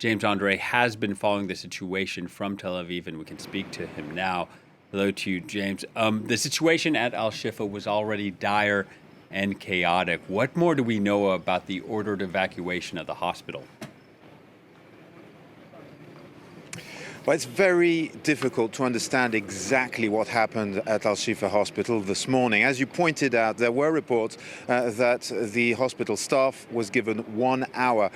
James André has been following the situation from Tel Aviv, and we can speak to him now. Hello to you, James. The situation at Al-Shifa was already dire and chaotic. What more do we know about the ordered evacuation of the hospital? Well, it's very difficult to understand exactly what happened at Al-Shifa Hospital this morning. As you pointed out, there were reports that the hospital staff was given 1 hour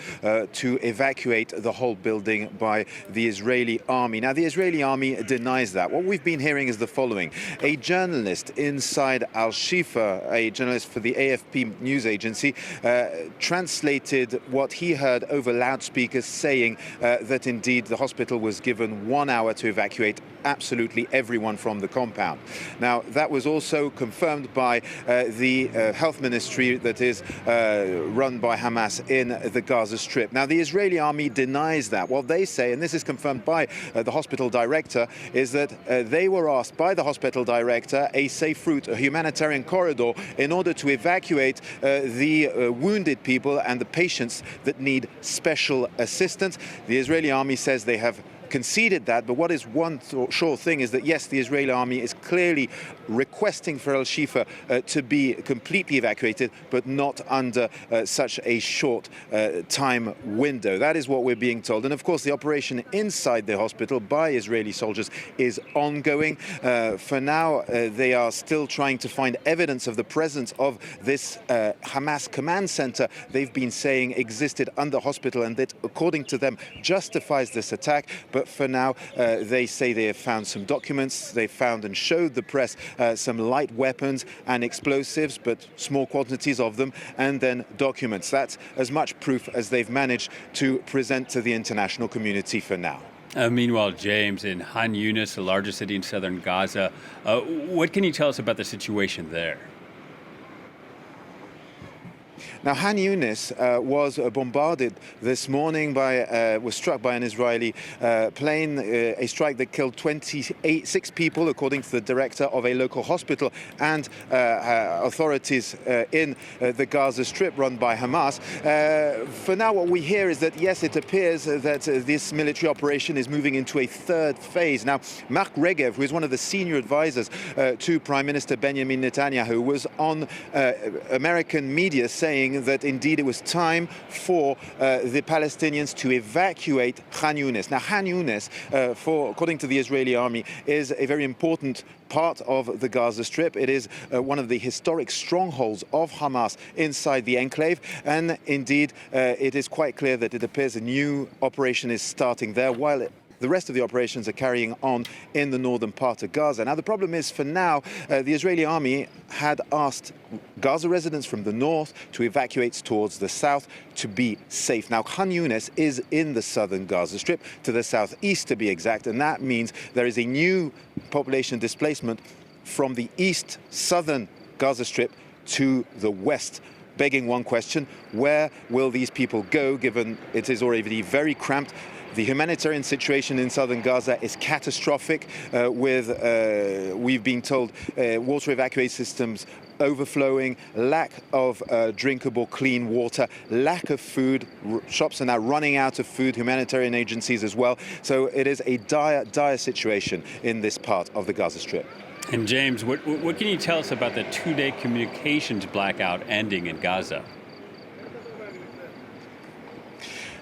to evacuate the whole building by the Israeli army. Now, the Israeli army denies that. What we've been hearing is the following. A journalist inside Al-Shifa, a journalist for the AFP news agency, translated what he heard over loudspeakers saying that indeed the hospital was given 1 hour to evacuate absolutely everyone from the compound. Now, that was also confirmed by the health ministry that is run by Hamas in the Gaza Strip. Now, the Israeli army denies that. What they say, and this is confirmed by the hospital director, is that they were asked by the hospital director a safe route, a humanitarian corridor, in order to evacuate the wounded people and the patients that need special assistance. The Israeli army says they have conceded that, but what is one sure thing is that yes, the Israeli army is clearly requesting for Al-Shifa to be completely evacuated, but not under such a short time window. That is what we're being told. And of course, the operation inside the hospital by Israeli soldiers is ongoing. For now, they are still trying to find evidence of the presence of this Hamas command center they've been saying existed under hospital and that, according to them, justifies this attack. But for now, they say they have found some documents. They found and showed the press some light weapons and explosives, but small quantities of them, and then documents. That's as much proof as they've managed to present to the international community for now. Meanwhile, James, in Younis, the largest city in southern Gaza, what can you tell us about the situation there? Now, Younis was bombarded this morning was struck by an Israeli plane, a strike that killed 6 people, according to the director of a local hospital and authorities in the Gaza Strip run by Hamas. For now, what we hear is that, yes, it appears that this military operation is moving into a third phase. Now, Mark Regev, who is one of the senior advisors to Prime Minister Benjamin Netanyahu, was on American media saying that indeed it was time for the Palestinians to evacuate Younis. Now, Younis, according to the Israeli army, is a very important part of the Gaza Strip. It is one of the historic strongholds of Hamas inside the enclave, and indeed it is quite clear that it appears a new operation is starting there, while the rest of the operations are carrying on in the northern part of Gaza. Now, the problem is, for now, the Israeli army had asked Gaza residents from the north to evacuate towards the south to be safe. Now, Younis is in the southern Gaza Strip, to the southeast to be exact, and that means there is a new population displacement from the east southern Gaza Strip to the west, begging one question: where will these people go, given it is already very cramped? The humanitarian situation in southern Gaza is catastrophic, we've been told, water evacuation systems overflowing, lack of drinkable clean water, lack of food. Shops are now running out of food, humanitarian agencies as well. So it is a dire situation in this part of the Gaza Strip. And James, what can you tell us about the 2-day communications blackout ending in Gaza?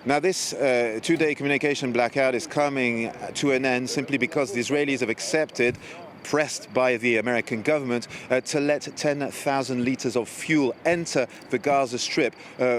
Now, this 2-day communication blackout is coming to an end simply because the Israelis have accepted, pressed by the American government, to let 10,000 liters of fuel enter the Gaza Strip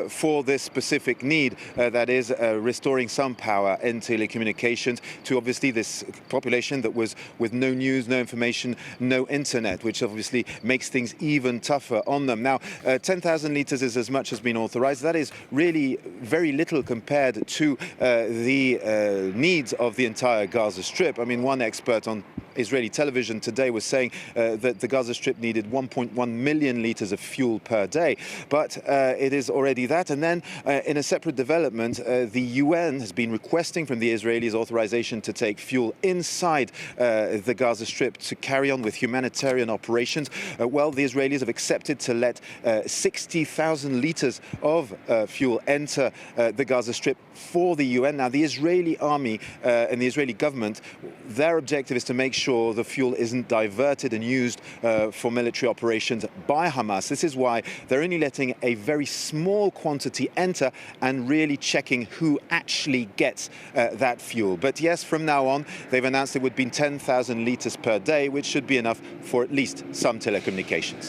for this specific need, that is restoring some power in telecommunications to obviously this population that was with no news, no information, no internet, which obviously makes things even tougher on them. Now, 10,000 liters is as much as been authorized. That is really very little compared to the needs of the entire Gaza Strip. I mean, one expert on Israeli television today was saying that the Gaza Strip needed 1.1 million litres of fuel per day. But it is already that. And then in a separate development, the UN has been requesting from the Israelis authorization to take fuel inside the Gaza Strip to carry on with humanitarian operations. Well, the Israelis have accepted to let 60,000 litres of fuel enter the Gaza Strip for the UN. Now, the Israeli army and the Israeli government, their objective is to make sure the fuel isn't diverted and used for military operations by Hamas. This is why they're only letting a very small quantity enter and really checking who actually gets that fuel. But yes, from now on, they've announced it would be 10,000 litres per day, which should be enough for at least some telecommunications.